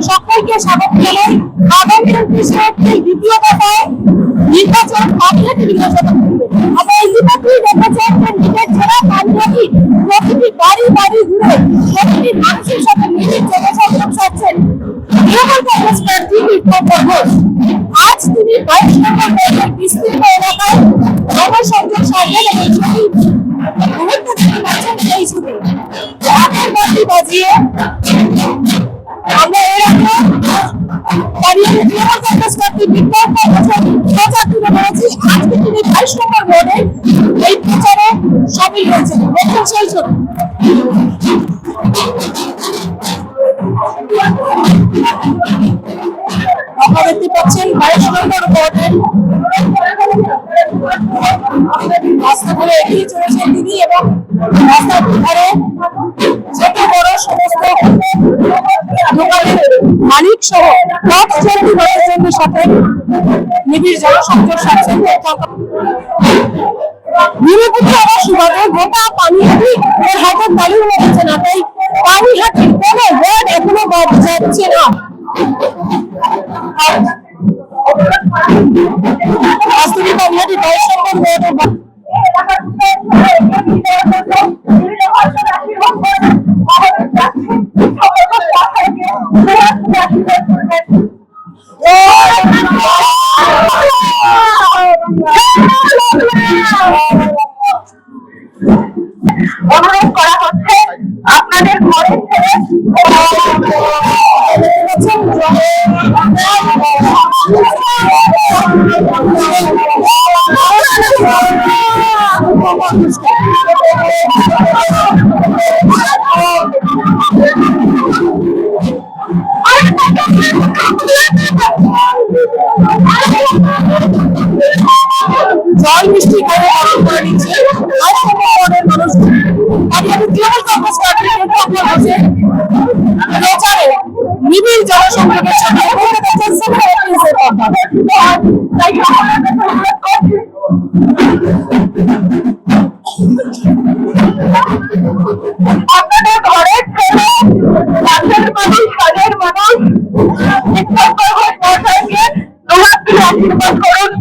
সকলকে স্বাগত জানাই। আগামী ২৯শে এপ্রিল দ্বিতীয় দফায় নির্বাচন পানিহাটি বিধানসভা কেন্দ্রে। আমরা ইতিমধ্যেই দেখেছেন যে নিজের জেলা পানিহাটি প্রতিটি বাড়ি বাড়ি ঘুরে প্রতিটি মানুষের সাথে নিজের জনসংযোগ সারছেন তৃণমূল কংগ্রেস প্রার্থী বিপ্লব ঘোষ। আজ তিনি ২২ নম্বর ওয়ার্ডের বিস্তীর্ণ এলাকায় জনসংযোগ সারবেন এবং ছবি মুহূর্তে দেখতে পাচ্ছেন সেই ছবি হাতের বাতি বাজিয়ে আমরা এর আগে পানিহাটি তৃণমূল কংগ্রেস প্রার্থী বিপ্লব ঘোষের প্রচার তুলে ধরেছি। আজকে তিনি ২২ নম্বর ওয়ার্ডে এই প্রচারে সামিল হয়েছেন। দেখুন সেই ছবি। আপনারা দেখতে পাচ্ছেন ২২ নম্বর ওয়ার্ডের রাস্তা ধরে এগিয়ে চলেছেন তিনি এবং রাস্তার ধারে ছোট বড় সমস্ত দোকানের মালিক সহ পথ চলতি মানুষজনদের সাথে নিবিড় জনসংযোগ সারছেন। নিরপেক্ষ হওয়ার সুবাদে গোটা পানিহাটি এর হাতের তালির হচ্ছে না, তাই পানিহাটির কোনো ওয়ার্ড এখনো বাদ যাচ্ছে না। বাস্তবিক পানিহাটি ২২ নম্বর ওয়ার্ডের অনুরোধ করা হচ্ছে আপনাদের ঘরের ছেড়ে জল মিষ্টি করে পালন করে নিচ্ছে মানুষ। তৃণমূল কংগ্রেস পার্টির প্রচারে নিবিড় জনসংযোগের সাথে আপনাদের ঘরের ছেলে রাজ্যের মানুষ কাজের মানুষ সরকারকে দুহাত তুলে আশীর্বাদ করুন।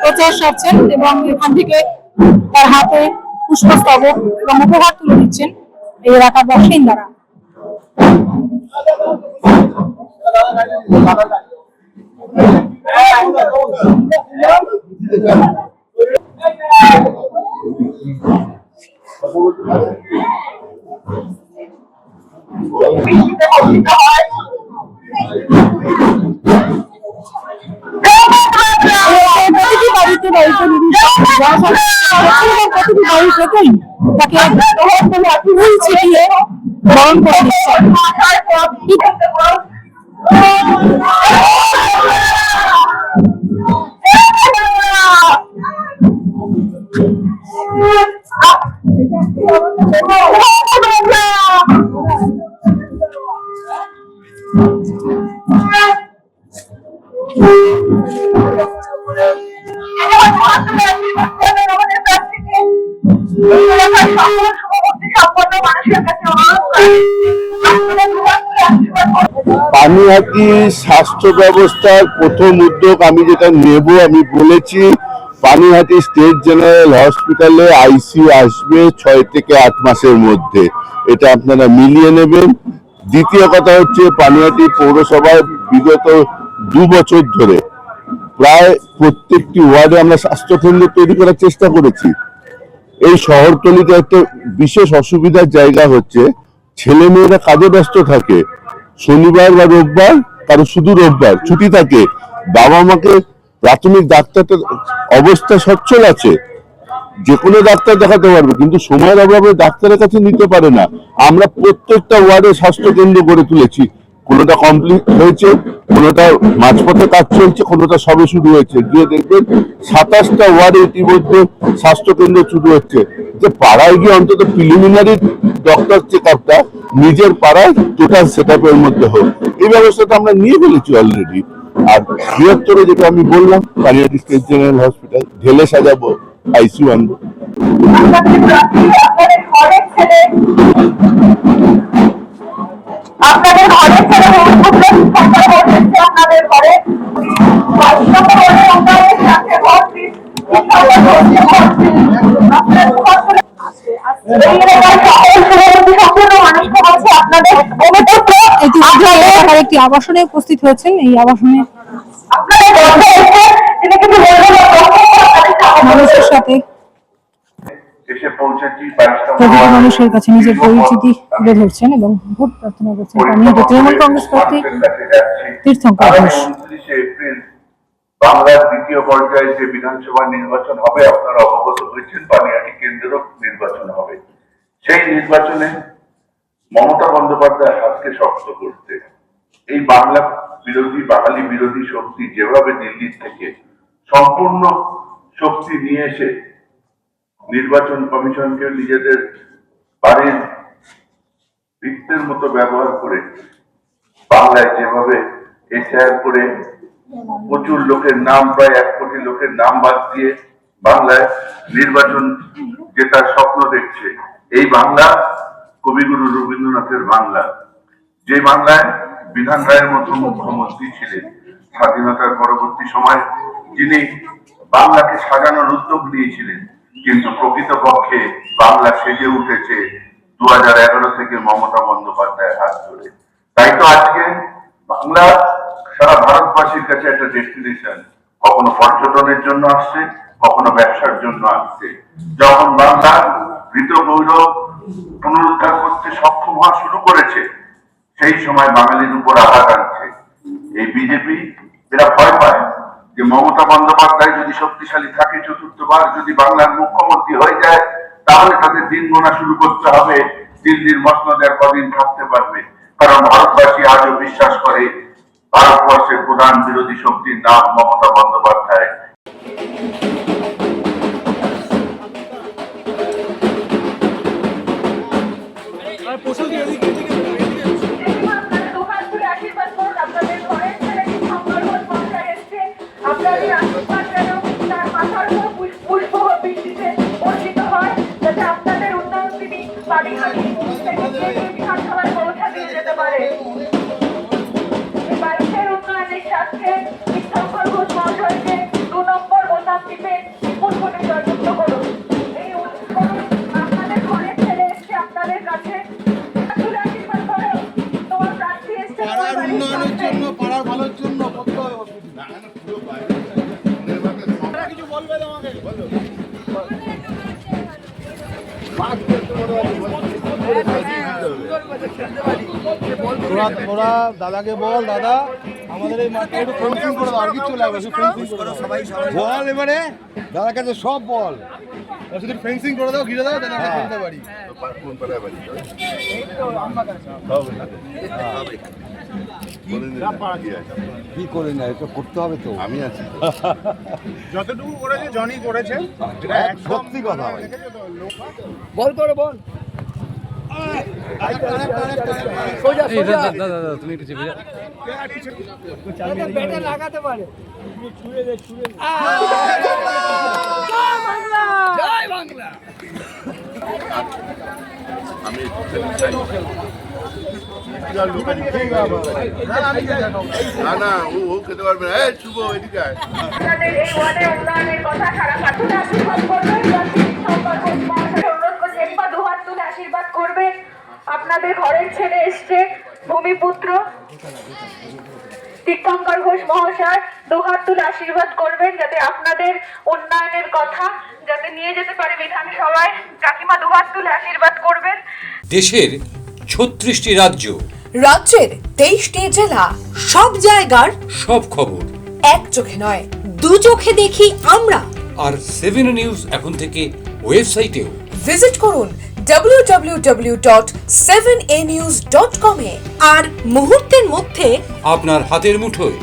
প্রচার সারছেন এবং এখান থেকে তার হাতে পুষ্পস্তবক এবং উপহার তুলে দিচ্ছেন এই এলাকার বাসিন্দারা। প্রতিটি বাড়িতে তাকে ছিটিয়ে বরণ করে দিচ্ছেন। পানিহাটি স্বাস্থ্য ব্যবস্থার প্রথম উদ্যোগ আমি যেটা নেব, আমি বলেছি পানিহাটি স্টেট জেনারেল হসপিটালে আইসিইউ আসবে 6 থেকে 8 মাসের মধ্যে। এটা আপনারা মিলিয়ে নেবেন। দ্বিতীয় কথা হচ্ছে, পানিহাটি পৌরসভায় বিগত 2 বছর ধরে প্রায় প্রত্যেকটি ওয়ার্ডে আমরা স্বাস্থ্যকেন্দ্র তৈরি করার চেষ্টা করেছি। এই শহরতলিতে একটা বিশেষ অসুবিধার জায়গা হচ্ছে, ছেলে মেয়েরা কাজে ব্যস্ত থাকে, শনিবার বা রোববার, কারো শুধু রোববার ছুটি থাকে, বাবা মাকে প্রাথমিক ডাক্তারের অবস্থা সচ্ছল আছে, যে কোনো ডাক্তার দেখাতে পারবে, কিন্তু সময়ের অভাবে ডাক্তারের কাছে নিতে পারে না। আমরা প্রত্যেকটা ওয়ার্ডে স্বাস্থ্য কেন্দ্র গড়ে তুলেছি, কোনোটা কমপ্লিট হয়েছে, কোনোটা মাঝপথে কাজ চলছে, কোনোটা সবে শুরু হয়েছে। গিয়ে দেখবেন 27টা ওয়ার্ডে ইতিমধ্যে স্বাস্থ্য কেন্দ্র শুরু হচ্ছে। যে পাড়ায় গিয়ে অন্তত প্রিলিমিনারি ডক্টর চেক আপটা নিজের পাড়ায় টোটাল সেট আপের মধ্যে হোক, এই ব্যবস্থাটা আমরা নিয়ে ফেলেছি অলরেডি। আর বৃহত্তরে যেটা আমি বললাম, পানিহাটি স্টেট জেনারেল হসপিটাল ঢেলে সাজাবো, আইসিইউ আনবো। আপনাদের ঘরে ছেড়ে আপনাদের ঘরে একটি আবাসনে উপস্থিত হয়েছেন। এই আবাসনে মানুষের সাথে প্রতিটি মানুষের কাছে নিজের পরিচিতি তুলে ধরছেন এবং ভোট প্রার্থনা করছেন পানিহাটি তৃণমূল কংগ্রেস প্রার্থী তীর্থঙ্কর ঘোষ। বাংলার দ্বিতীয় পর্যায়ে যে বিধানসভা নির্বাচন হবে, আপনারা অবগত হয়েছেন, পানিহাটি কেন্দ্র নির্বাচন হবে। সেই নির্বাচনে মমতা বন্দ্যোপাধ্যায় হাতকে শক্ত করতে এই বাংলা বিরোধী, বাঙালি বিরোধী শক্তি যেভাবে দিল্লির থেকে সম্পূর্ণ শক্তি নিয়ে এসে নির্বাচন কমিশনকে নিজেদের বাড়ির বৃত্তের মতো ব্যবহার করে বাংলায় যেভাবে এসআইআর করে প্রচুর লোকের নাম, প্রায় 1 কোটি লোকের নাম বাদ দিয়ে বাংলায় নির্বাচন জেতার স্বপ্ন দেখছে, এই বাংলা কবিগুরু রবীন্দ্রনাথের বাংলা, যে বাংলায় বিধান রায়ের মতো মুখ্যমন্ত্রী ছিলেন স্বাধীনতার পরবর্তী সময়, যিনি বাংলাকে সাজানোর উদ্যোগ নিয়েছিলেন, কিন্তু প্রকৃতপক্ষে বাংলা সেজে উঠেছে 2011 থেকে মমতা বন্দ্যোপাধ্যায়ের হাত ধরে। তাই তো আজকে বাংলা সারা ভারতবাসীর কাছে একটা ডেস্টিনেশন, কখনো পর্যটনের জন্য আসছে, কখনো ব্যবসার জন্য আসছে। যখন বাংলা হৃত গৌরব পুনরুদ্ধার করতে সক্ষম হওয়া শুরু করেছে, সেই সময় বাঙালির উপর আঘাত আনছে এই বিজেপি। এরা ভয় পায় যে মমতা বন্দ্যোপাধ্যায় যদি শক্তিশালী থাকে, চতুর্থবার যদি বাংলার মুখ্যমন্ত্রী হয়ে যায়, তাহলে তাদের দিন গোনা শুরু করতে হবে, দিল্লির মসনদে কদিন থাকতে পারবে। কারণ ভারতবাসী আজও বিশ্বাস করে ভারতবর্ষের প্রধান বিরোধী শক্তির নাম মমতা বন্দ্যোপাধ্যায়। উন্নয়নের জন্য, পাড়ার ভালোর জন্য করতে হবে। কিছু বলবে তোমাকে? তোরা দাদাকে বল, দাদা আমাদের এই মাঠটা একটু ফেন্সিং করে দাও, আর কিছু লাগবে, বল এবারে দাদার কাছে সব বল, শুধু ফেন্সিং করে দাও, ঘিরে দাও, তাহলে আমরা খেলতে পারি। কি করে না, এটা করতে হবে তো। আমি আছি, যতটুকু করেছে জনি করেছে, সত্যি কথা। বল করে বল, তুমি একটু চেপে লাগাতে পারে। জয় বাংলা। আমি না ও খেতে পারবে না। শুভ এদিকে আশীর্বাদ করবেন। আপনাদের ঘরের ছেলে এসছে, তীর্থঙ্কর ঘোষ মহাশয় দুহাত তুলে আশীর্বাদ করবেন যাতে আপনাদের উন্নয়নের কথা যাতে নিয়ে যেতে পারে বিধানসভায়। কাকিমা দুহাত তুলে আশীর্বাদ করবেন। দেশের 36টি রাজ্য, রাজ্যের 23টি জেলা, সব জায়গার সব খবর এক চোখে নয় দু চোখে দেখি আমরা। আর 7 নিউজ এখন থেকে ওয়েবসাইটেও। ভিজিট করুন www.7anews.com এ। আর মুহূর্তের মধ্যে আপনার হাতের মুঠোয়,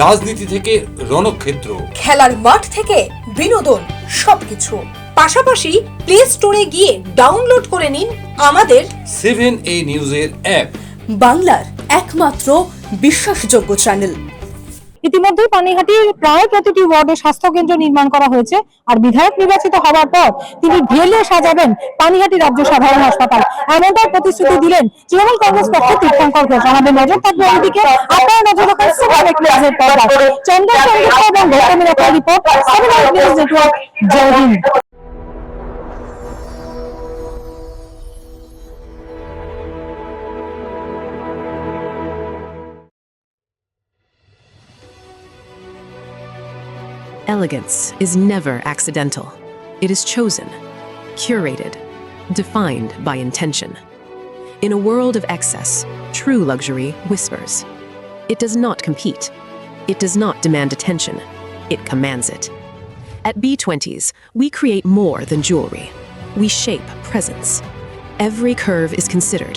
রাজনীতি থেকে রণক্ষেত্র, খেলার মাঠ থেকে বিনোদন, সবকিছু। পাশাপাশি প্লে স্টোরে গিয়ে ডাউনলোড করে নিন আমাদের 7A নিউজের অ্যাপ, বাংলার একমাত্র বিশ্বাসযোগ্য চ্যানেল। ইতিমধ্যে পানিহাটির প্রায় প্রতিটি ওয়ার্ডে স্বাস্থ্য কেন্দ্র নির্মাণ করা হয়েছে, আর বিধায়ক নির্বাচিত হওয়ার পর তিনি ঢেলে সাজাবেন পানিহাটি রাজ্য সাধারণ হাসপাতাল, এমনটাই প্রতিশ্রুতি দিলেন তৃণমূল কংগ্রেস পক্ষে তীর্থঙ্কর ঘোষ। আমাদের নজর থাকবে ওইদিকে, আপনারা নজর রাখুন 7 নিউজের পর্দায়। চন্দন চন্দ্র এবং গৌতমের একটা report, 7 news network. Jai Hind. Elegance is never accidental. It is chosen, curated, defined by intention. In a world of excess, true luxury whispers. It does not compete. It does not demand attention. It commands it. At B20s, we create more than jewelry. We shape presence. Every curve is considered,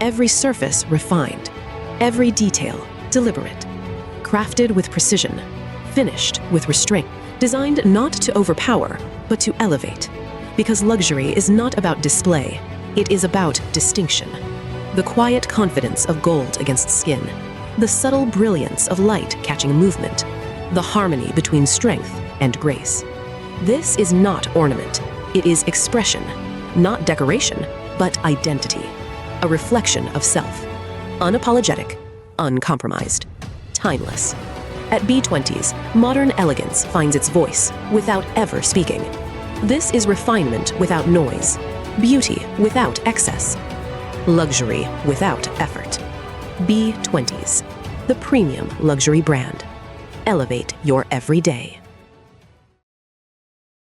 every surface refined, every detail deliberate, crafted with precision, finished with restraint, designed not to overpower, but to elevate. Because luxury is not about display, it is about distinction. The quiet confidence of gold against skin, the subtle brilliance of light catching movement, the harmony between strength and grace. This is not ornament, it is expression, not decoration, but identity, a reflection of self, unapologetic, uncompromised, timeless. At B20s, modern elegance finds its voice without ever speaking. This is refinement without noise, beauty without excess, luxury without effort. B20s, the premium luxury brand. Elevate your everyday.